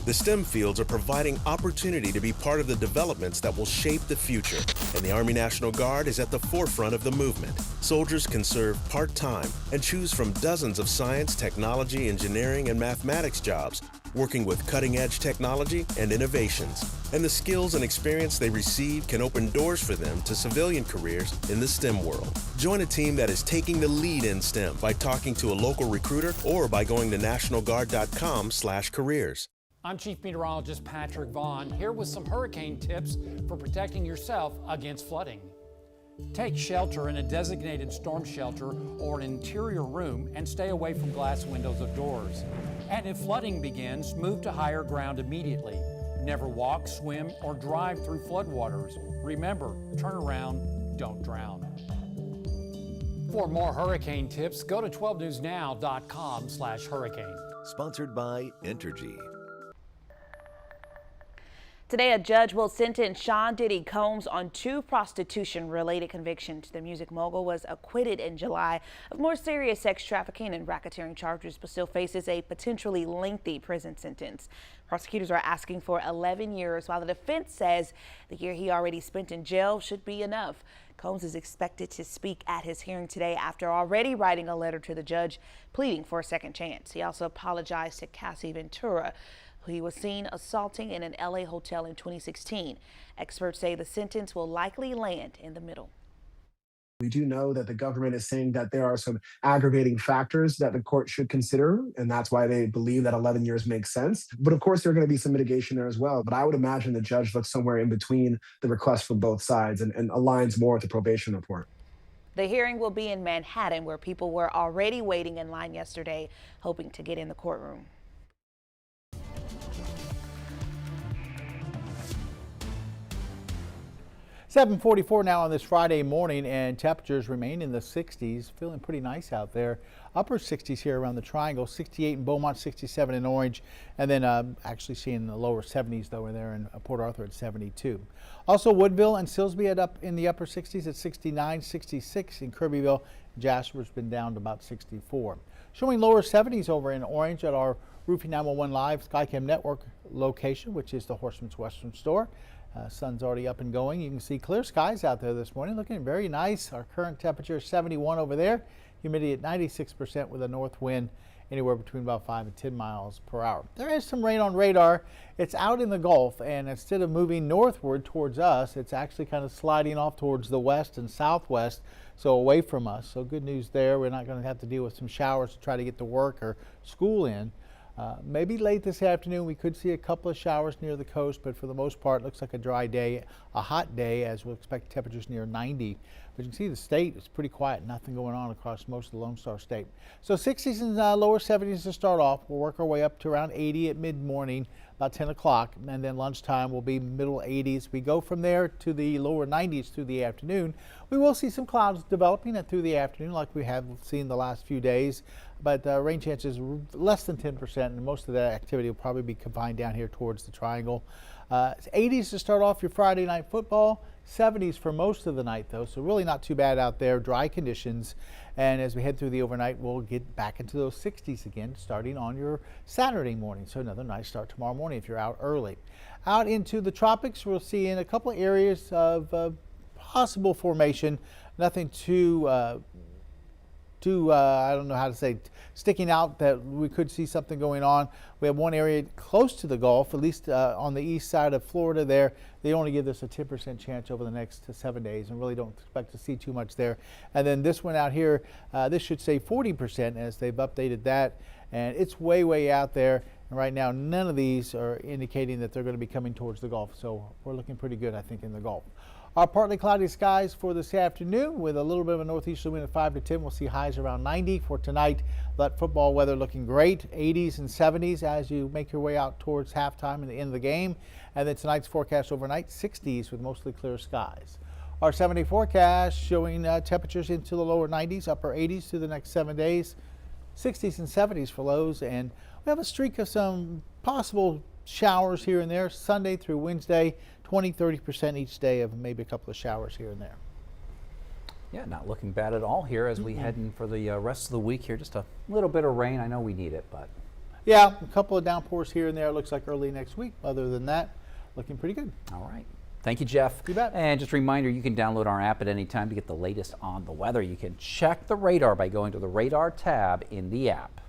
The STEM fields are providing opportunity to be part of the developments that will shape the future, and the Army National Guard is at the forefront of the movement. Soldiers can serve part-time and choose from dozens of science, technology, engineering, and mathematics jobs, working with cutting-edge technology and innovations. And the skills and experience they receive can open doors for them to civilian careers in the STEM world. Join a team that is taking the lead in STEM by talking to a local recruiter or by going to nationalguard.com/careers. I'm Chief Meteorologist Patrick Vaughn, here with some hurricane tips for protecting yourself against flooding. Take shelter in a designated storm shelter or an interior room and stay away from glass windows of doors. And if flooding begins, move to higher ground immediately. Never walk, swim, or drive through floodwaters. Remember, turn around, don't drown. For more hurricane tips, go to 12newsnow.com/hurricane. Sponsored by Entergy. Today, a judge will sentence Sean Diddy Combs on 2 prostitution-related convictions. The music mogul was acquitted in July of more serious sex trafficking and racketeering charges, but still faces a potentially lengthy prison sentence. Prosecutors are asking for 11 years, while the defense says the year he already spent in jail should be enough. Combs is expected to speak at his hearing today after already writing a letter to the judge pleading for a second chance. He also apologized to Cassie Ventura, who he was seen assaulting in an LA hotel in 2016. Experts say the sentence will likely land in the middle. We do know that the government is saying that there are some aggravating factors that the court should consider, and that's why they believe that 11 years makes sense. But of course, there are going to be some mitigation there as well. But I would imagine the judge looks somewhere in between the requests from both sides and aligns more with the probation report. The hearing will be in Manhattan, where people were already waiting in line yesterday, hoping to get in the courtroom. .44 now on this Friday morning, and temperatures remain in the 60s. Feeling pretty nice out there. Upper 60s here around the Triangle, 68 in Beaumont, 67 in Orange, and then actually seeing the lower 70s though there in Port Arthur at 72. Also Woodville and Silsbee up in the upper 60s at 69, 66 in Kirbyville. Jasper's been down to about 64. Showing lower 70s over in Orange at our Roofing 911 Live Skycam Network location, which is the Horseman's Western Store. Sun's already up and going. You can see clear skies out there this morning, looking very nice. Our current temperature is 71 over there. Humidity at 96% with a north wind anywhere between about 5 and 10 miles per hour. There is some rain on radar. It's out in the Gulf, and instead of moving northward towards us, it's actually kind of sliding off towards the west and southwest, so away from us. So good news there. We're not going to have to deal with some showers to try to get to work or school in. Maybe late this afternoon we could see a couple of showers near the coast, but for the most part it looks like a dry day, a hot day, as we'll expect temperatures near 90. But you can see the state is pretty quiet, nothing going on across most of the Lone Star State. So 60s and lower 70s to start off. We'll work our way up to around 80 at mid-morning, about 10 o'clock, and then lunchtime will be middle 80s. We go from there to the lower 90s through the afternoon. We will see some clouds developing through the afternoon like we have seen the last few days, but rain chances less than 10%, and most of that activity will probably be confined down here towards the triangle. 80s to start off your Friday night football, 70s for most of the night though, so really not too bad out there, dry conditions. And as we head through the overnight, we'll get back into those 60s again starting on your Saturday morning. So another nice start tomorrow morning if you're out early. Out into the tropics, we'll see in a couple of areas of possible formation, nothing too I don't know how to say, sticking out that we could see something going on. We have one area close to the Gulf, at least on the east side of Florida there. They only give us a 10% chance over the next 7 days and really don't expect to see too much there. And then this one out here, this should say 40% as they've updated that. And it's way, way out there. And right now, none of these are indicating that they're going to be coming towards the Gulf. So we're looking pretty good, I think, in the Gulf. Our partly cloudy skies for this afternoon with a little bit of a northeasterly wind at 5 to 10. We'll see highs around 90 for tonight. That football weather looking great, 80s and 70s as you make your way out towards halftime and the end of the game. And then tonight's forecast overnight, 60s with mostly clear skies. Our 7-day forecast showing temperatures into the lower 90s, upper 80s through the next 7 days, 60s and 70s for lows. And we have a streak of some possible showers here and there Sunday through Wednesday, 20-30% each day of maybe a couple of showers here and there. Yeah, not looking bad at all here as we head in for the rest of the week here. Just a little bit of rain. I know we need it, but yeah, a couple of downpours here and there. It looks like early next week. Other than that, looking pretty good. All right. Thank you, Jeff. You bet. And just a reminder, you can download our app at any time to get the latest on the weather. You can check the radar by going to the radar tab in the app.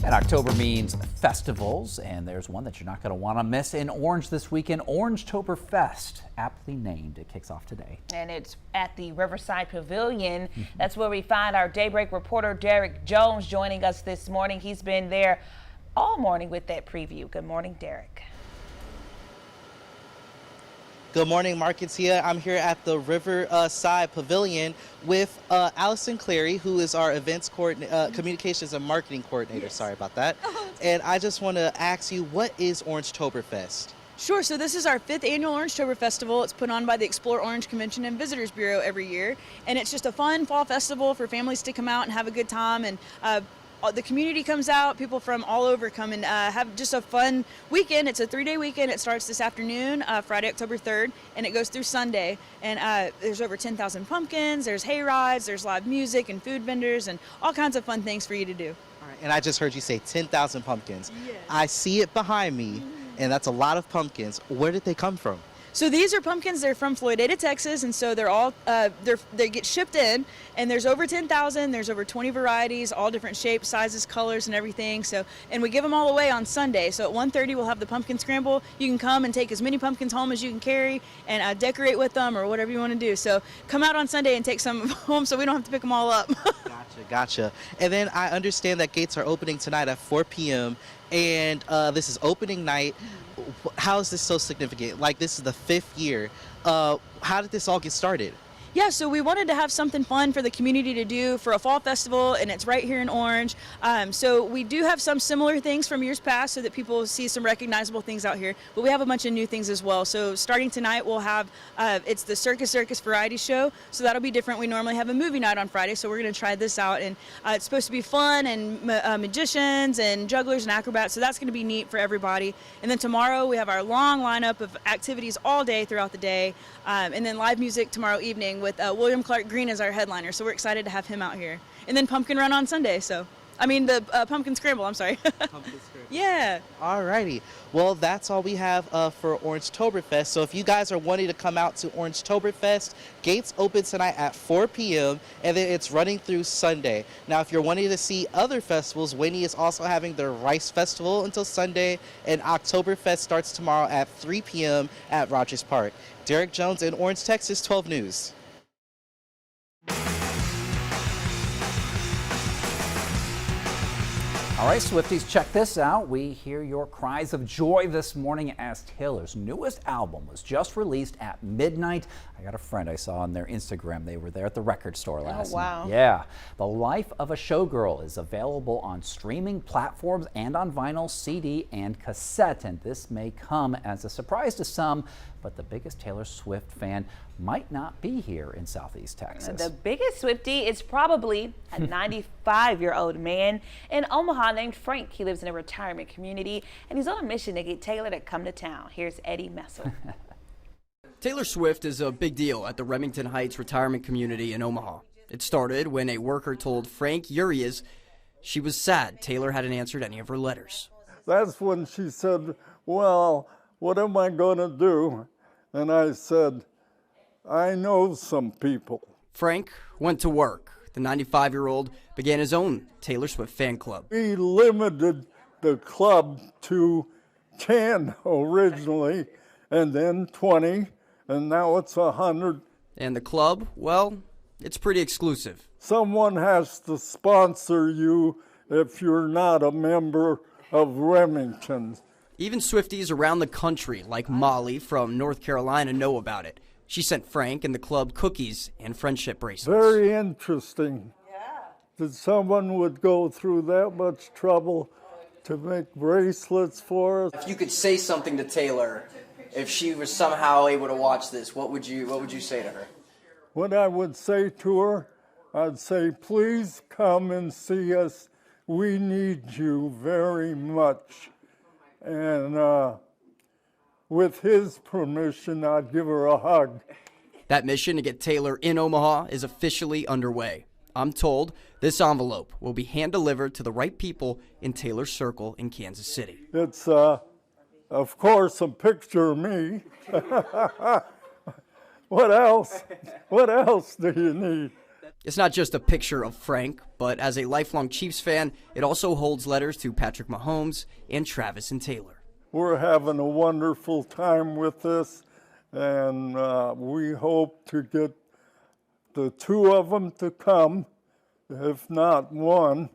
And October means festivals, and there's one that you're not going to want to miss in Orange this weekend, Orangetoberfest, aptly named. It kicks off today. And it's at the Riverside Pavilion. That's where we find our Daybreak reporter, Derek Jones, joining us this morning. He's been there all morning with that preview. Good morning, Derek. Good morning, Marketia. I'm here at the Riverside Pavilion with Allison Clary, who is our events communications and marketing coordinator. Yes. Sorry about that. And I just want to ask you, what is Orangetoberfest? Sure, so this is our 5th annual Orangetober Festival. It's put on by the Explore Orange Convention and Visitors Bureau every year. And it's just a fun fall festival for families to come out and have a good time. And the community comes out, people from all over come and have just a fun weekend. It's a 3-day weekend. It starts this afternoon, Friday, October 3rd, and it goes through Sunday. And there's over 10,000 pumpkins, there's hay rides, there's live music and food vendors and all kinds of fun things for you to do. All right, and I just heard you say 10,000 pumpkins. Yes. I see it behind me, and that's a lot of pumpkins. Where did they come from? So these are pumpkins. They're from Floydada, Texas, and so they're all they get shipped in. And there's over 10,000. There's over 20 varieties, all different shapes, sizes, colors, and everything. So, and we give them all away on Sunday. So at 1:30 we'll have the pumpkin scramble. You can come and take as many pumpkins home as you can carry and decorate with them or whatever you want to do. So come out on Sunday and take some home so we don't have to pick them all up. Gotcha. And then I understand that gates are opening tonight at 4 p.m. and this is opening night. How is this so significant? Like, this is the 5th year. How did this all get started? Yeah, so we wanted to have something fun for the community to do for a fall festival, and it's right here in Orange. So we do have some similar things from years past so that people see some recognizable things out here, but we have a bunch of new things as well. So starting tonight, we'll have, it's the Circus Variety Show, so that'll be different. We normally have a movie night on Friday, so we're going to try this out, and it's supposed to be fun, and magicians and jugglers and acrobats, so that's going to be neat for everybody. And then tomorrow, we have our long lineup of activities all day throughout the day, and then live music tomorrow evening with William Clark Green as our headliner, so we're excited to have him out here. And then Pumpkin Run on Sunday, so I mean the pumpkin scramble, I'm sorry. Pumpkin scramble. Yeah. Alrighty. Well, that's all we have for Orangetoberfest. So if you guys are wanting to come out to Orangetoberfest, gates open tonight at 4 p.m. and then it's running through Sunday. Now, if you're wanting to see other festivals, Winnie is also having their Rice Festival until Sunday, and Oktoberfest starts tomorrow at 3 p.m. at Rogers Park. Derek Jones in Orange, Texas, 12 News. All right, Swifties, check this out. We hear your cries of joy this morning as Taylor's newest album was just released at midnight. I got a friend I saw on their Instagram. They were there at the record store last night. Yeah. The Life of a Showgirl is available on streaming platforms and on vinyl, CD, and cassette. And this may come as a surprise to some, but the biggest Taylor Swift fan might not be here in Southeast Texas. The biggest Swiftie is probably a 95-year-old man in Omaha named Frank. He lives in a retirement community, and he's on a mission to get Taylor to come to town. Here's Eddie Messel. Taylor Swift is a big deal at the Remington Heights retirement community in Omaha. It started when a worker told Frank Urias she was sad Taylor hadn't answered any of her letters. That's when she said, well, what am I going to do? And I said, I know some people. Frank went to work. The 95-year-old began his own Taylor Swift fan club. We limited the club to 10 originally, and then 20, and now it's 100. And the club, well, it's pretty exclusive. Someone has to sponsor you if you're not a member of Remington. Even Swifties around the country, like Molly from North Carolina, know about it. She sent Frank and the club cookies and friendship bracelets. Very interesting. Yeah. That someone would go through that much trouble to make bracelets for us. If you could say something to Taylor, if she was somehow able to watch this, what would you say to her? What I would say to her, I'd say, please come and see us. We need you very much. And with his permission, I'd give her a hug. That mission to get Taylor in Omaha is officially underway. I'm told this envelope will be hand-delivered to the right people in Taylor's Circle in Kansas City. It's, of course, a picture of me. What else? What else do you need? It's not just a picture of Frank, but as a lifelong Chiefs fan, it also holds letters to Patrick Mahomes and Travis and Taylor. We're having a wonderful time with this, and we hope to get the two of them to come, if not one.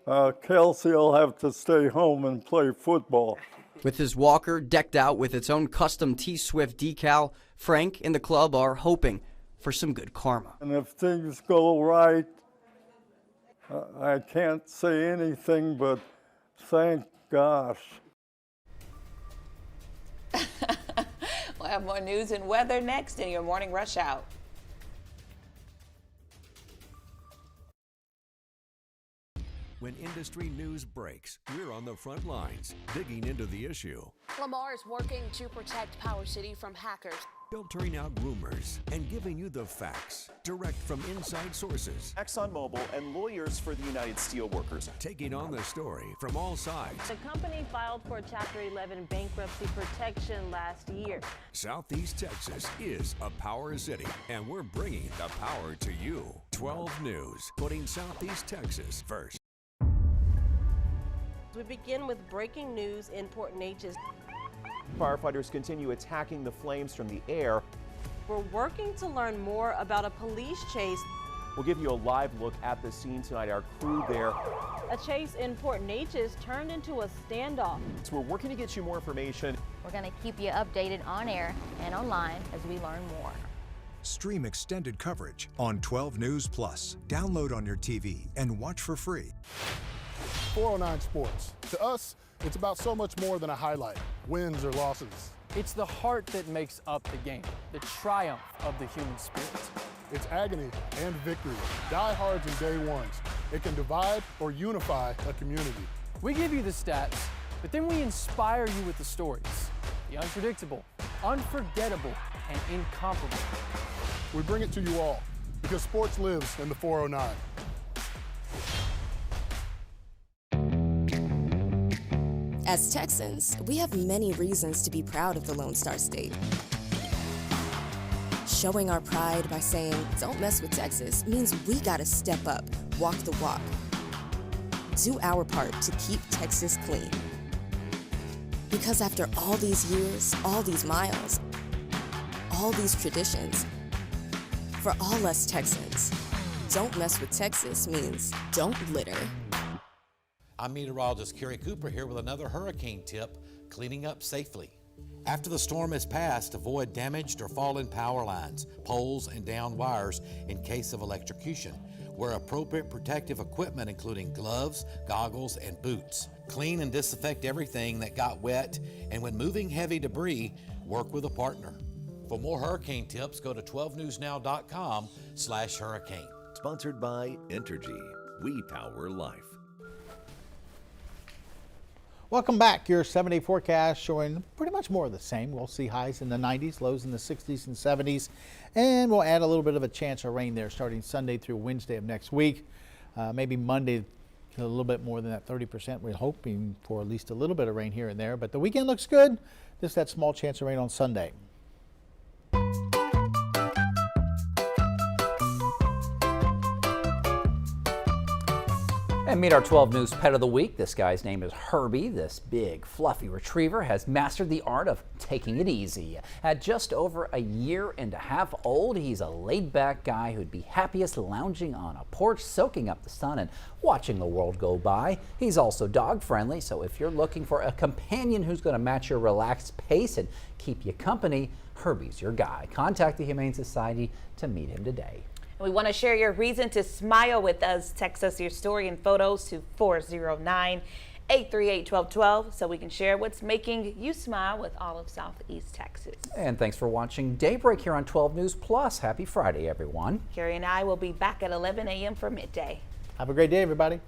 Kelsey will have to stay home and play football. With his walker decked out with its own custom T-Swift decal, Frank and the club are hoping for some good karma. And if things go right, I can't say anything but thank gosh. We'll have more news and weather next in your morning rush out. When industry news breaks, we're on the front lines, digging into the issue. Lamar is working to protect Power City from hackers. Filtering out rumors and giving you the facts direct from inside sources. ExxonMobil and lawyers for the United Steelworkers. Taking on the story from all sides. The company filed for Chapter 11 bankruptcy protection last year. Southeast Texas is a power city, and we're bringing the power to you. 12 News, putting Southeast Texas first. We begin with breaking news in Port Neches. Firefighters continue attacking the flames from the air. We're working to learn more about a police chase. We'll give you a live look at the scene tonight. Our crew there. A chase in Port Neches turned into a standoff. So we're working to get you more information. We're going to keep you updated on air and online as we learn more. Stream extended coverage on 12 News Plus. Download on your TV and watch for free. 409 Sports. To us, it's about so much more than a highlight, wins or losses. It's the heart that makes up the game, the triumph of the human spirit. It's agony and victory, diehards and day ones. It can divide or unify a community. We give you the stats, but then we inspire you with the stories. The unpredictable, unforgettable, and incomparable. We bring it to you all because sports lives in the 409. As Texans, we have many reasons to be proud of the Lone Star State. Showing our pride by saying, "Don't mess with Texas," means we gotta step up, walk the walk. Do our part to keep Texas clean. Because after all these years, all these miles, all these traditions, for all us Texans, don't mess with Texas means don't litter. I'm meteorologist Kerry Cooper here with another hurricane tip, cleaning up safely. After the storm has passed, avoid damaged or fallen power lines, poles, and downed wires in case of electrocution. Wear appropriate protective equipment including gloves, goggles, and boots. Clean and disinfect everything that got wet, and when moving heavy debris, work with a partner. For more hurricane tips, go to 12newsnow.com/hurricane. Sponsored by Entergy. We power life. Welcome back. Your 7-day forecast showing pretty much more of the same. We'll see highs in the 90s, lows in the 60s and 70s, and we'll add a little bit of a chance of rain there starting Sunday through Wednesday of next week. Maybe Monday a little bit more than that 30%. We're hoping for at least a little bit of rain here and there, but the weekend looks good. Just that small chance of rain on Sunday. And meet our 12 News Pet of the Week. This guy's name is Herbie. This big, fluffy retriever has mastered the art of taking it easy. At just over a year and a half old, he's a laid-back guy who'd be happiest lounging on a porch, soaking up the sun and watching the world go by. He's also dog-friendly, so if you're looking for a companion who's going to match your relaxed pace and keep you company, Herbie's your guy. Contact the Humane Society to meet him today. We want to share your reason to smile with us. Text us your story and photos to 409-838-1212 so we can share what's making you smile with all of Southeast Texas. And thanks for watching Daybreak here on 12 News Plus. Happy Friday, everyone. Carrie and I will be back at 11 a.m. for midday. Have a great day, everybody.